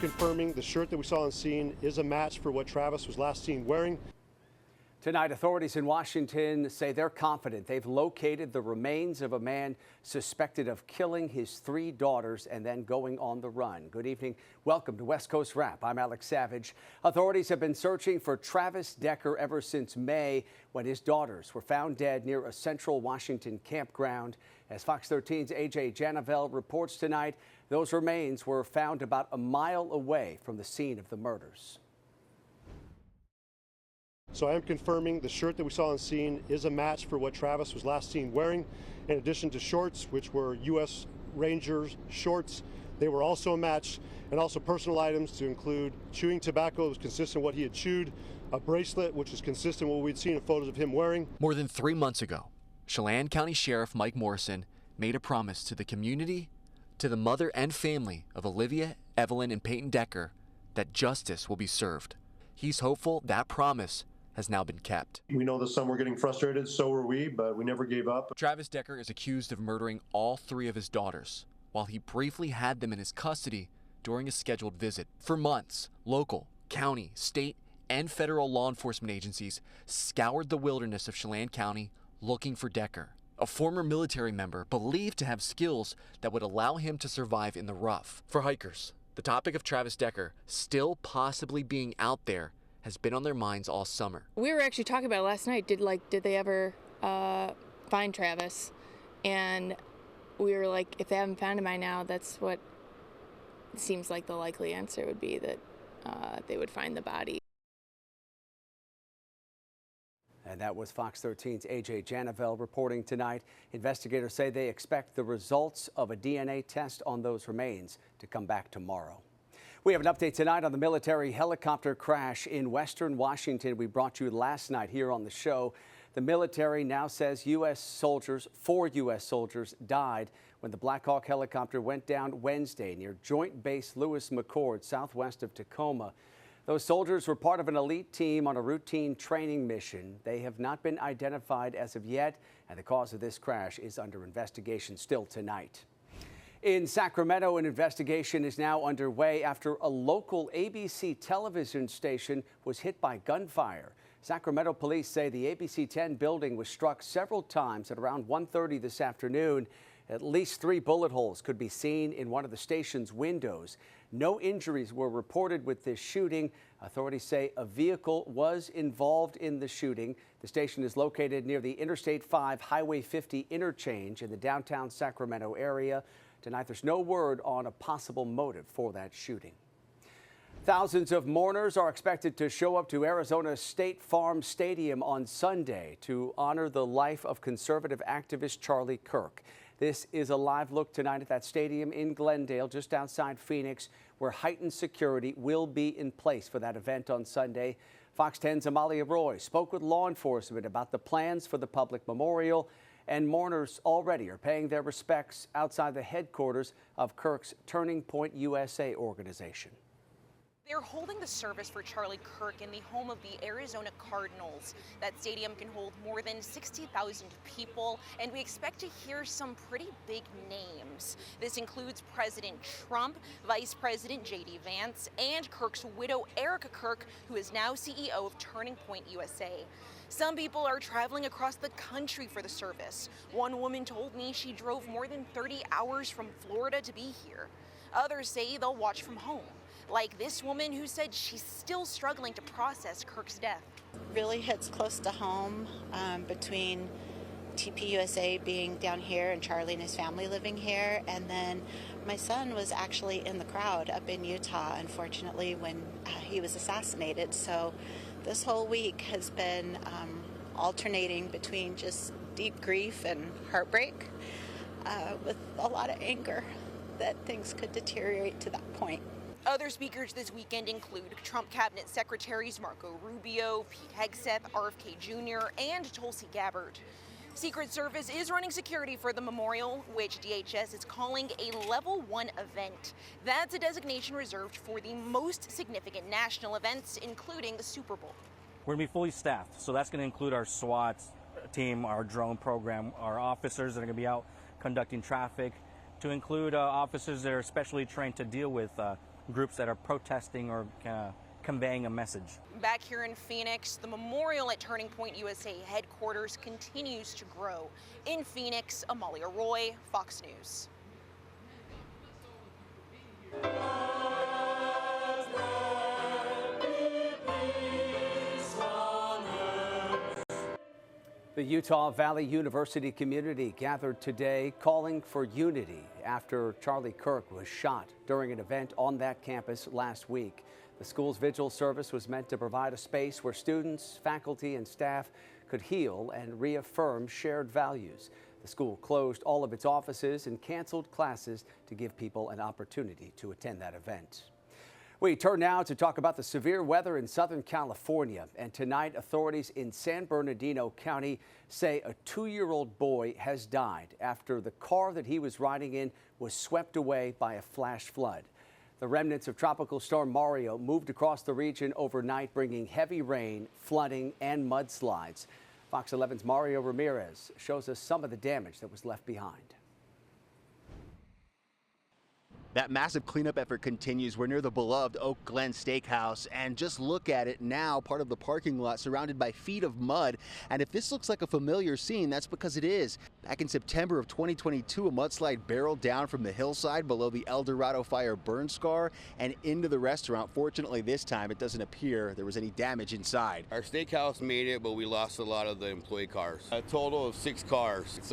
confirming the shirt that we saw on scene is a match for what Travis was last seen wearing. Tonight, authorities in Washington say they're confident they've located the remains of a man suspected of killing his 3 daughters and then going on the run. Good evening. Welcome to West Coast Wrap. I'm Alex Savage. Authorities have been searching for Travis Decker ever since May, when his daughters were found dead near a central Washington campground. As Fox 13's AJ Janavel reports tonight, those remains were found about a mile away from the scene of the murders. So I am confirming the shirt that we saw on scene is a match for what Travis was last seen wearing. In addition to shorts, which were U.S. Rangers shorts, they were also a match, and also personal items to include chewing tobacco, was consistent with what he had chewed, a bracelet, which is consistent with what we'd seen in photos of him wearing. More than 3 months ago, Chelan County Sheriff Mike Morrison made a promise to the community, to the mother and family of Olivia, Evelyn, and Peyton Decker that justice will be served. He's hopeful that promise has now been kept. We know that some were getting frustrated, so were we, but we never gave up. Travis Decker is accused of murdering all 3 of his daughters, while he briefly had them in his custody during a scheduled visit. For months, local, county, state, and federal law enforcement agencies scoured the wilderness of Chelan County looking for Decker, a former military member believed to have skills that would allow him to survive in the rough. For hikers, the topic of Travis Decker still possibly being out there has been on their minds all summer. We were actually talking about it last night. Did they ever find Travis? And we were like, if they haven't found him by now, that's what it seems like the likely answer would be, that they would find the body. And that was Fox 13's AJ Janavel reporting tonight. Investigators say they expect the results of a DNA test on those remains to come back tomorrow. We have an update tonight on the military helicopter crash in western Washington we brought you last night here on the show. The military now says 4 U.S. soldiers died when the Black Hawk helicopter went down Wednesday near Joint Base Lewis McChord, southwest of Tacoma. Those soldiers were part of an elite team on a routine training mission. They have not been identified as of yet, and the cause of this crash is under investigation still tonight. In Sacramento, an investigation is now underway after a local ABC television station was hit by gunfire. Sacramento police say the ABC 10 building was struck several times at around 1:30 this afternoon. At least 3 bullet holes could be seen in one of the station's windows. No injuries were reported with this shooting. Authorities say a vehicle was involved in the shooting. The station is located near the Interstate 5 Highway 50 interchange in the downtown Sacramento area. Tonight, there's no word on a possible motive for that shooting. Thousands of mourners are expected to show up to Arizona's State Farm Stadium on Sunday to honor the life of conservative activist Charlie Kirk. This is a live look tonight at that stadium in Glendale, just outside Phoenix, where heightened security will be in place for that event on Sunday. Fox 10's Amalia Roy spoke with law enforcement about the plans for the public memorial, and mourners already are paying their respects outside the headquarters of Kirk's Turning Point USA organization. They're holding the service for Charlie Kirk in the home of the Arizona Cardinals. That stadium can hold more than 60,000 people, and we expect to hear some pretty big names. This includes President Trump, Vice President J.D. Vance, and Kirk's widow, Erica Kirk, who is now CEO of Turning Point USA. Some people are traveling across the country for the service. One woman told me she drove more than 30 hours from Florida to be here. Others say they'll watch from home, like this woman who said she's still struggling to process Kirk's death. Really hits close to home between TPUSA being down here and Charlie and his family living here. And then my son was actually in the crowd up in Utah, unfortunately, when he was assassinated. So this whole week has been alternating between just deep grief and heartbreak with a lot of anger that things could deteriorate to that point. Other speakers this weekend include Trump cabinet secretaries Marco Rubio, Pete Hegseth, RFK Jr., and Tulsi Gabbard. Secret Service is running security for the memorial, which DHS is calling a Level 1 event. That's a designation reserved for the most significant national events, including the Super Bowl. We're going to be fully staffed, so that's going to include our SWAT team, our drone program, our officers that are going to be out conducting traffic, to include officers that are specially trained to deal with groups that are protesting or conveying a message. Back here in Phoenix, the memorial at Turning Point USA headquarters continues to grow. In Phoenix, Amalia Roy, Fox News. The Utah Valley University community gathered today calling for unity after Charlie Kirk was shot during an event on that campus last week. The school's vigil service was meant to provide a space where students, faculty, and staff could heal and reaffirm shared values. The school closed all of its offices and canceled classes to give people an opportunity to attend that event. We turn now to talk about the severe weather in Southern California. And tonight, authorities in San Bernardino County say a 2-year-old boy has died after the car that he was riding in was swept away by a flash flood. The remnants of Tropical Storm Mario moved across the region overnight, bringing heavy rain, flooding, and mudslides. Fox 11's Mario Ramirez shows us some of the damage that was left behind. That massive cleanup effort continues. We're near the beloved Oak Glen Steakhouse, and just look at it now, part of the parking lot surrounded by feet of mud. And if this looks like a familiar scene, that's because it is. Back in September of 2022, a mudslide barreled down from the hillside below the El Dorado fire burn scar and into the restaurant. Fortunately, this time it doesn't appear there was any damage inside. Our steakhouse made it, but we lost a lot of the employee cars. A total of 6 cars. It's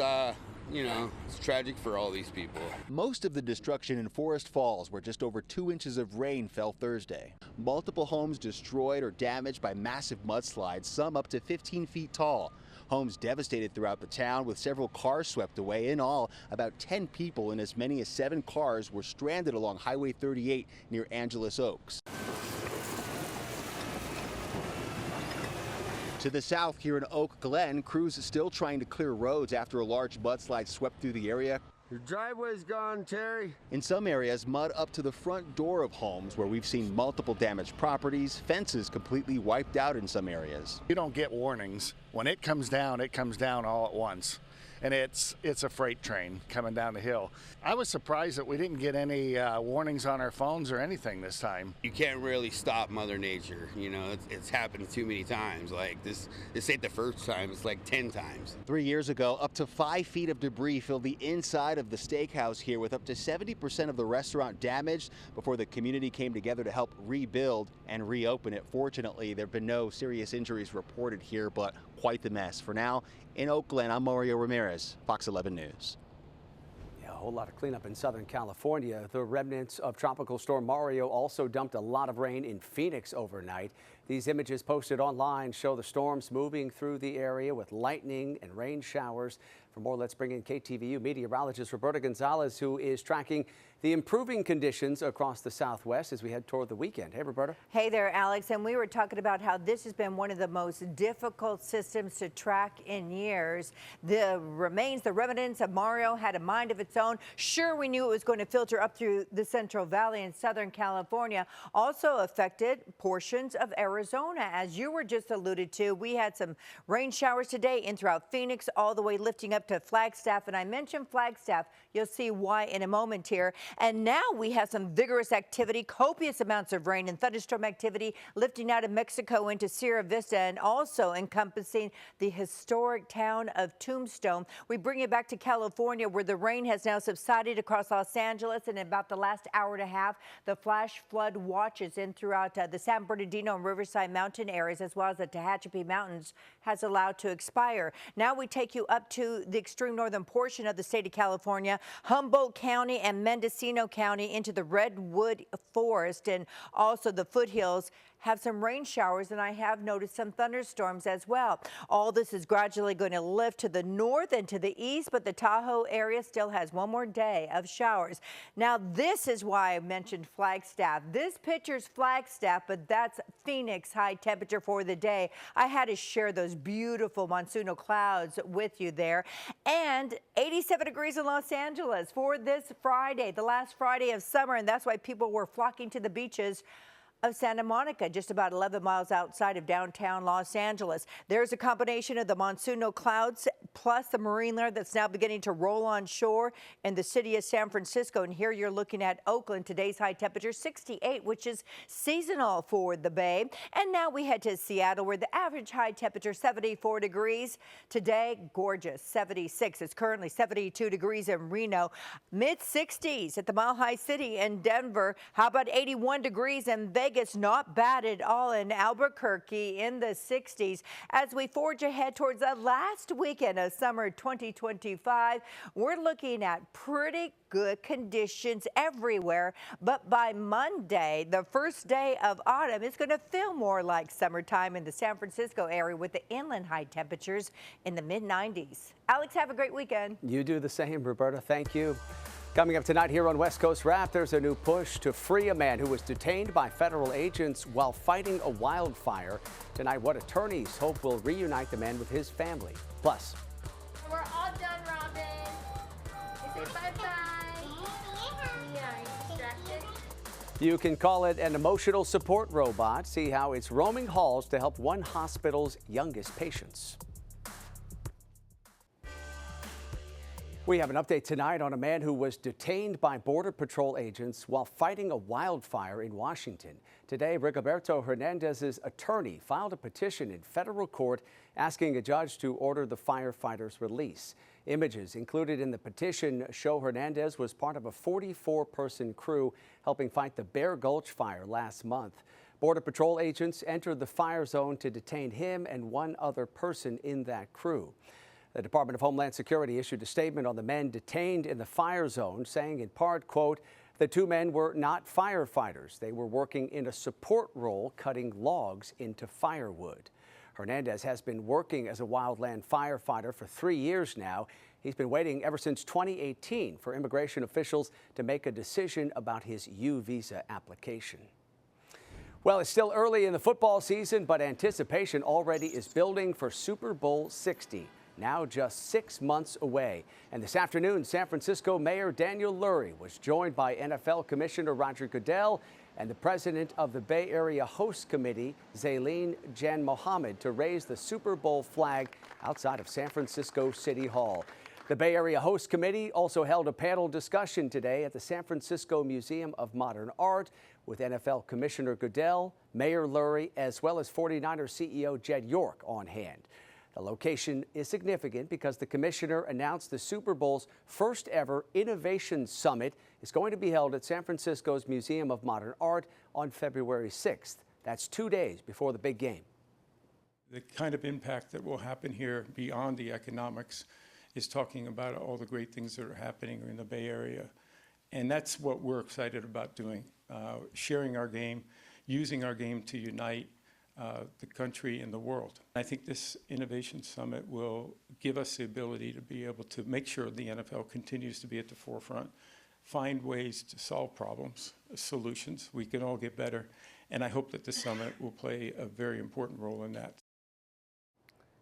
tragic for all these people. Most of the destruction in Forest Falls, where just over 2 inches of rain fell Thursday. Multiple homes destroyed or damaged by massive mudslides, some up to 15 feet tall. Homes devastated throughout the town, with several cars swept away. In all, about 10 people and as many as 7 cars were stranded along Highway 38 near Angeles Oaks. To the south here in Oak Glen, crews still trying to clear roads after a large mudslide swept through the area. Your driveway's gone, Terry. In some areas, mud up to the front door of homes, where we've seen multiple damaged properties, fences completely wiped out in some areas. You don't get warnings. When it comes down all at once. And it's a freight train coming down the hill. I was surprised that we didn't get any warnings on our phones or anything this time. You can't really stop Mother Nature. It's happened too many times. Like this ain't the first time, it's like 10 times. 3 years ago, up to 5 feet of debris filled the inside of the steakhouse here, with up to 70% of the restaurant damaged before the community came together to help rebuild and reopen it. Fortunately, there have been no serious injuries reported here, but quite the mess. For now, in Oak Glen, I'm Mario Ramirez, Fox 11 News. Yeah, a whole lot of cleanup in Southern California. The remnants of Tropical Storm Mario also dumped a lot of rain in Phoenix overnight. These images posted online show the storms moving through the area with lightning and rain showers. For more, let's bring in KTVU meteorologist Roberta Gonzalez, who is tracking the improving conditions across the Southwest as we head toward the weekend. Hey, Roberta. Hey there, Alex. And we were talking about how this has been one of the most difficult systems to track in years. The remnants of Mario had a mind of its own. Sure, we knew it was going to filter up through the Central Valley and Southern California. Also affected portions of Arizona, as you were just alluded to. We had some rain showers today in throughout Phoenix, all the way lifting up to Flagstaff. And I mentioned Flagstaff. You'll see why in a moment here. And now we have some vigorous activity, copious amounts of rain and thunderstorm activity lifting out of Mexico into Sierra Vista and also encompassing the historic town of Tombstone. We bring it back to California, where the rain has now subsided across Los Angeles. And in about the last hour and a half, the flash flood watches in throughout the San Bernardino and Riverside mountain areas, as well as the Tehachapi Mountains, has allowed to expire. Now we take you up to the extreme northern portion of the state of California, Humboldt County and Mendocino County, into the Redwood Forest, and also the foothills have some rain showers, and I have noticed some thunderstorms as well. All this is gradually going to lift to the north and to the east, but the Tahoe area still has one more day of showers. Now, this is why I mentioned Flagstaff. This picture's Flagstaff, but that's Phoenix high temperature for the day. I had to share those beautiful monsoonal clouds with you there. And 87 degrees in Los Angeles for this Friday, the last Friday of summer, and that's why people were flocking to the beaches of Santa Monica, just about 11 miles outside of downtown Los Angeles. There's a combination of the monsoonal clouds plus the marine layer that's now beginning to roll on shore in the city of San Francisco. And here you're looking at Oakland. Today's high temperature 68, which is seasonal for the Bay. And now we head to Seattle, where the average high temperature 74 degrees. Today, gorgeous, 76. It's currently 72 degrees in Reno. Mid-60s at the Mile High City in Denver. How about 81 degrees in Vegas? Not bad at all in Albuquerque, in the 60s. As we forge ahead towards the last weekend of summer 2025, we're looking at pretty good conditions everywhere. But by Monday, the first day of autumn, it's going to feel more like summertime in the San Francisco area with the inland high temperatures in the mid-90s. Alex, have a great weekend. You do the same, Roberta. Thank you. Coming up tonight here on West Coast Wrap, there's a new push to free a man who was detained by federal agents while fighting a wildfire. Tonight, what attorneys hope will reunite the man with his family. Plus, we're all done, Robin. You say bye-bye. Yeah, are you distracted? you can call it an emotional support robot. See how it's roaming halls to help one hospital's youngest patients. We have an update tonight on a man who was detained by Border Patrol agents while fighting a wildfire in Washington. Today, Rigoberto Hernandez's attorney filed a petition in federal court asking a judge to order the firefighter's release. Images included in the petition show Hernandez was part of a 44-person crew helping fight the Bear Gulch fire last month. Border Patrol agents entered the fire zone to detain him and one other person in that crew. The Department of Homeland Security issued a statement on the men detained in the fire zone, saying in part, quote, the two men were not firefighters. They were working in a support role, cutting logs into firewood. Hernandez has been working as a wildland firefighter for 3 years now. He's been waiting ever since 2018 for immigration officials to make a decision about his U visa application. Well, it's still early in the football season, but anticipation already is building for Super Bowl 60. Now just 6 months away. And this afternoon, San Francisco Mayor Daniel Lurie was joined by NFL Commissioner Roger Goodell and the president of the Bay Area Host Committee, Zaileen Jan Mohammed, to raise the Super Bowl flag outside of San Francisco City Hall. The Bay Area Host Committee also held a panel discussion today at the San Francisco Museum of Modern Art with NFL Commissioner Goodell, Mayor Lurie, as well as 49ers CEO Jed York on hand. The location is significant because the commissioner announced the Super Bowl's first ever Innovation Summit is going to be held at San Francisco's Museum of Modern Art on February 6th. That's 2 days before the big game. The kind of impact that will happen here beyond the economics is talking about all the great things that are happening in the Bay Area. And that's what we're excited about doing, sharing our game, using our game to unite the country and the world. I think this Innovation Summit will give us the ability to be able to make sure the NFL continues to be at the forefront, find ways to solve problems, solutions. We can all get better. And I hope that the summit will play a very important role in that.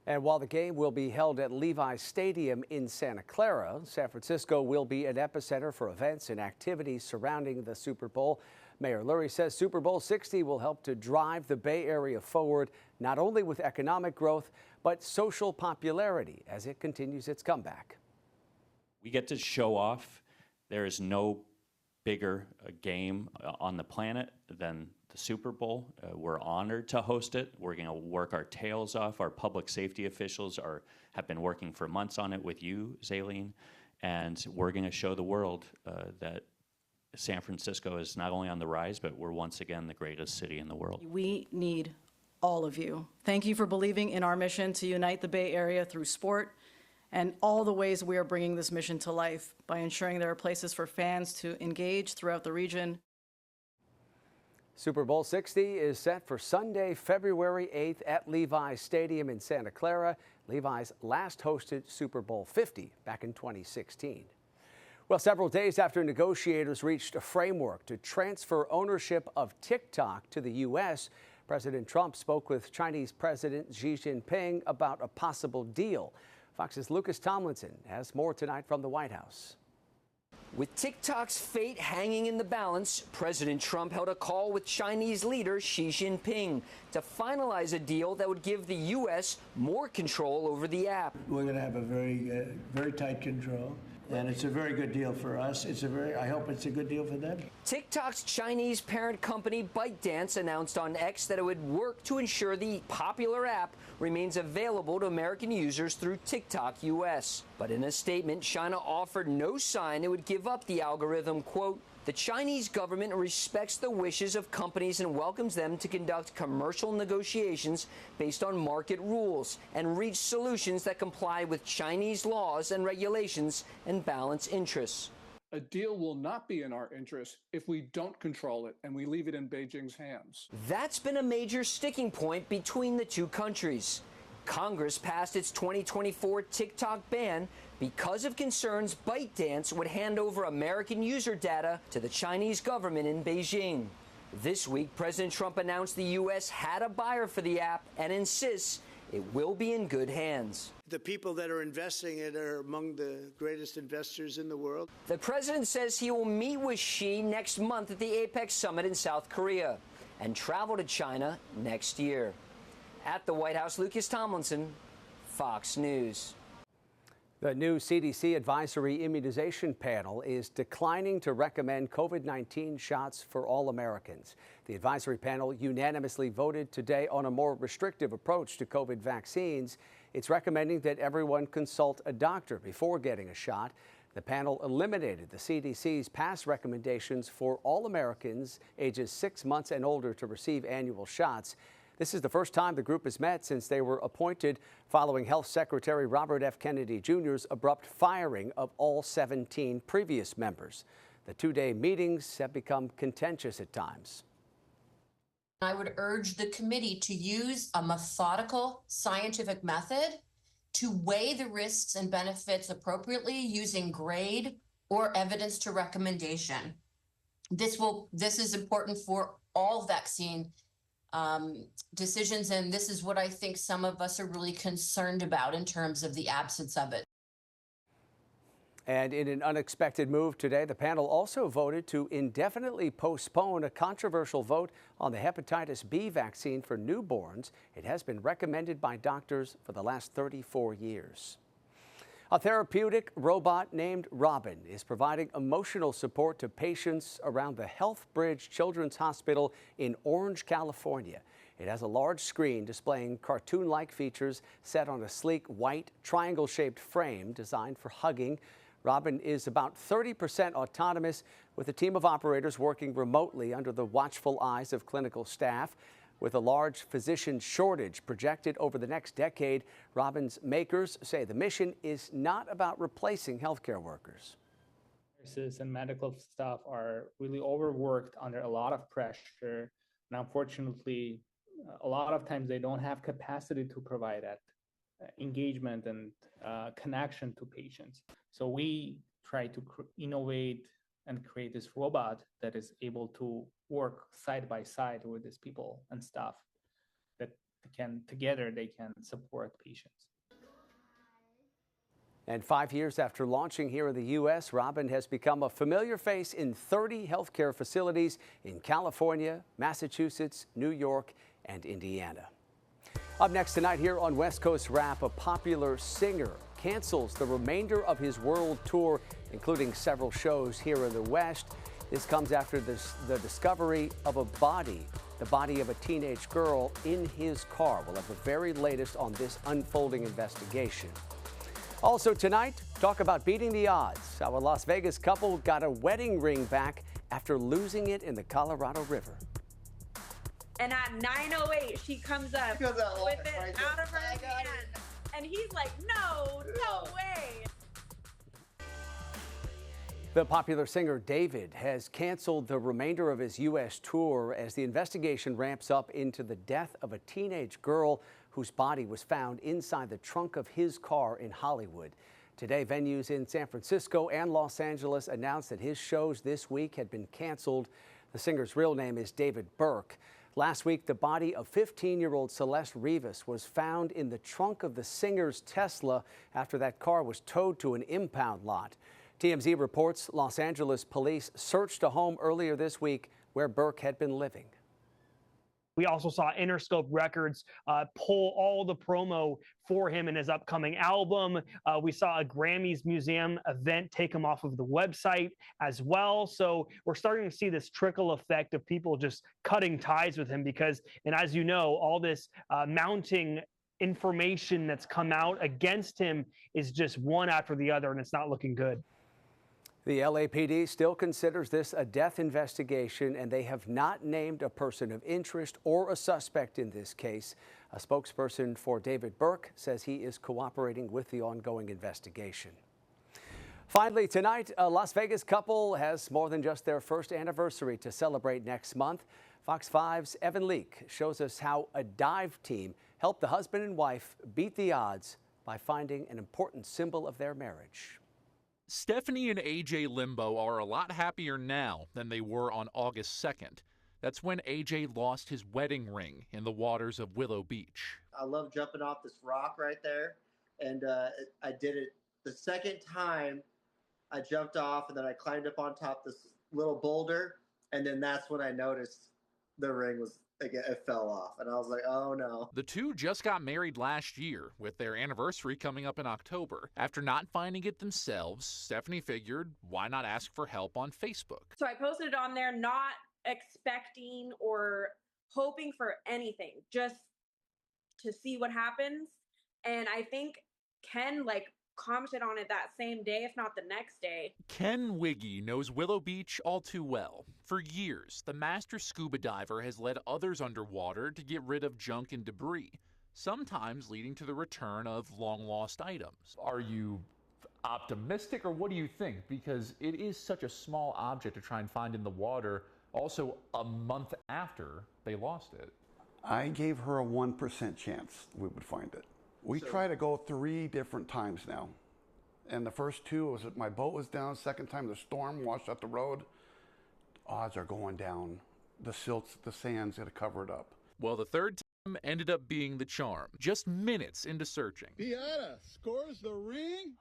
And while the game will be held at Levi's Stadium in Santa Clara, San Francisco will be an epicenter for events and activities surrounding the Super Bowl. Mayor Lurie says Super Bowl 60 will help to drive the Bay Area forward, not only with economic growth, but social popularity as it continues its comeback. We get to show off. There is no bigger game on the planet than the Super Bowl. We're honored to host it. We're going to work our tails off. Our public safety officials have been working for months on it with you, Zaileen, and we're going to show the world that San Francisco is not only on the rise, but we're once again the greatest city in the world. We need all of you. Thank you for believing in our mission to unite the Bay Area through sport and all the ways we are bringing this mission to life by ensuring there are places for fans to engage throughout the region. Super Bowl 60 is set for Sunday, February 8th at Levi's Stadium in Santa Clara. Levi's last hosted Super Bowl 50 back in 2016. Well, several days after negotiators reached a framework to transfer ownership of TikTok to the U.S., President Trump spoke with Chinese President Xi Jinping about a possible deal. Fox's Lucas Tomlinson has more tonight from the White House. With TikTok's fate hanging in the balance, President Trump held a call with Chinese leader Xi Jinping to finalize a deal that would give the U.S. more control over the app. We're going to have a very tight control, and it's a very good deal for us. I hope it's a good deal for them. TikTok's Chinese parent company ByteDance announced on X that it would work to ensure the popular app remains available to American users through TikTok US. But in a statement, China offered no sign it would give up the algorithm. Quote, "The Chinese government respects the wishes of companies and welcomes them to conduct commercial negotiations based on market rules and reach solutions that comply with Chinese laws and regulations and balance interests." A deal will not be in our interest if we don't control it and we leave it in Beijing's hands. That's been a major sticking point between the two countries. Congress passed its 2024 TikTok ban because of concerns ByteDance would hand over American user data to the Chinese government in Beijing. This week, President Trump announced the U.S. had a buyer for the app and insists it will be in good hands. The people that are investing in it are among the greatest investors in the world. The president says he will meet with Xi next month at the APEC summit in South Korea and travel to China next year. At the White House, Lucas Tomlinson, Fox News. The new CDC advisory immunization panel is declining to recommend COVID-19 shots for all Americans. The advisory panel unanimously voted today on a more restrictive approach to COVID vaccines. It's recommending that everyone consult a doctor before getting a shot. The panel eliminated the CDC's past recommendations for all Americans ages 6 months and older to receive annual shots. This is the first time the group has met since they were appointed following Health Secretary Robert F. Kennedy Jr.'s abrupt firing of all 17 previous members. The two-day meetings have become contentious at times. I would urge the committee to use a methodical scientific method to weigh the risks and benefits appropriately using grade or evidence to recommendation. This is important for all vaccine decisions, and this is what I think some of us are really concerned about in terms of the absence of it. And in an unexpected move today, the panel also voted to indefinitely postpone a controversial vote on the hepatitis B vaccine for newborns. It has been recommended by doctors for the last 34 years. A therapeutic robot named Robin is providing emotional support to patients around the Health Bridge Children's Hospital in Orange, California. It has a large screen displaying cartoon-like features set on a sleek white triangle-shaped frame designed for hugging. Robin is about 30% autonomous, with a team of operators working remotely under the watchful eyes of clinical staff. With a large physician shortage projected over the next decade, Robin's makers say the mission is not about replacing healthcare workers. Nurses and medical staff are really overworked under a lot of pressure, and unfortunately, a lot of times they don't have capacity to provide that engagement and connection to patients. So we try to innovate and create this robot that is able to work side by side with these people and staff that together they can support patients. And 5 years after launching here in the U.S., Robin has become a familiar face in 30 healthcare facilities in California, Massachusetts, New York, and Indiana. Up next tonight here on West Coast Wrap, a popular singer cancels the remainder of his world tour, including several shows here in the West. This comes after the discovery of a body, the body of a teenage girl in his car. We'll have the very latest on this unfolding investigation. Also tonight, talk about beating the odds. How a Las Vegas couple got a wedding ring back after losing it in the Colorado River. And at 9:08, she comes up with it out of her hand. And he's like, no way. The popular singer David has canceled the remainder of his U.S. tour as the investigation ramps up into the death of a teenage girl whose body was found inside the trunk of his car in Hollywood. Today, venues in San Francisco and Los Angeles announced that his shows this week had been canceled. The singer's real name is David Burke. Last week, the body of 15-year-old Celeste Rivas was found in the trunk of the singer's Tesla after that car was towed to an impound lot. TMZ reports Los Angeles police searched a home earlier this week where Burke had been living. We also saw Interscope Records pull all the promo for him in his upcoming album. We saw a Grammys Museum event take him off of the website as well. So we're starting to see this trickle effect of people just cutting ties with him because, and as you know, all this mounting information that's come out against him is just one after the other, and it's not looking good. The LAPD still considers this a death investigation, and they have not named a person of interest or a suspect in this case. A spokesperson for David Burke says he is cooperating with the ongoing investigation. Finally, tonight, a Las Vegas couple has more than just their first anniversary to celebrate next month. Fox 5's Evan Leake shows us how a dive team helped the husband and wife beat the odds by finding an important symbol of their marriage. Stephanie and AJ Limbo are a lot happier now than they were on August 2nd. That's when AJ lost his wedding ring in the waters of Willow Beach. I love jumping off this rock right there, and I did it the second time. I jumped off, and then I climbed up on top this little boulder, and then that's when I noticed the ring was, again, it fell off, and I was like, oh no. The two just got married last year, with their anniversary coming up in October. After not finding it themselves, Stephanie figured, why not ask for help on Facebook? So I posted it on there, not expecting or hoping for anything, just to see what happens. And I think Ken commented on it that same day, if not the next day. Ken Wiggy knows Willow Beach all too well. For years, the master scuba diver has led others underwater to get rid of junk and debris, sometimes leading to the return of long-lost items. Are you optimistic, or what do you think? Because it is such a small object to try and find in the water, also a month after they lost it. I gave her a 1% chance we would find it. We try to go 3 different times now. And the first 2 was my boat was down. Second time the storm washed out the road. Odds are going down. The silts, the sand's gonna cover it up. Well, the third time ended up being the charm. Just minutes into searching, Beata scores the ring.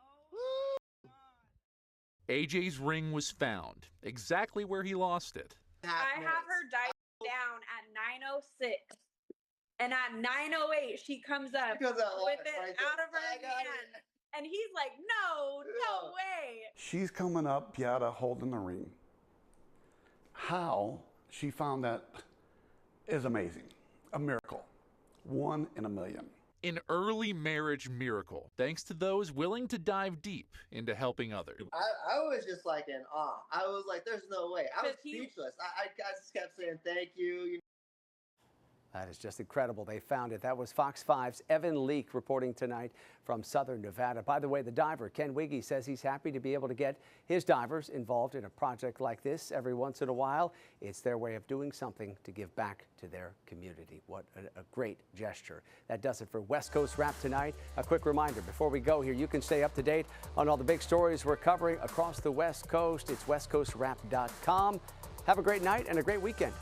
AJ's ring was found, exactly where he lost it. I have her dive down at 9:06. And at 9:08, she comes up with it out of her hand. And he's like, no way. She's coming up, Beata holding the ring. How she found that is amazing. A miracle. 1 in a million. An early marriage miracle, thanks to those willing to dive deep into helping others. I was just in awe. I was like, there's no way. I was speechless. I just kept saying thank you. That is just incredible. They found it. That was Fox 5's Evan Leake reporting tonight from Southern Nevada. By the way, the diver, Ken Wiggy, says he's happy to be able to get his divers involved in a project like this every once in a while. It's their way of doing something to give back to their community. What a great gesture. That does it for West Coast Wrap tonight. A quick reminder before we go here, you can stay up to date on all the big stories we're covering across the West Coast. It's westcoastwrap.com. Have a great night and a great weekend.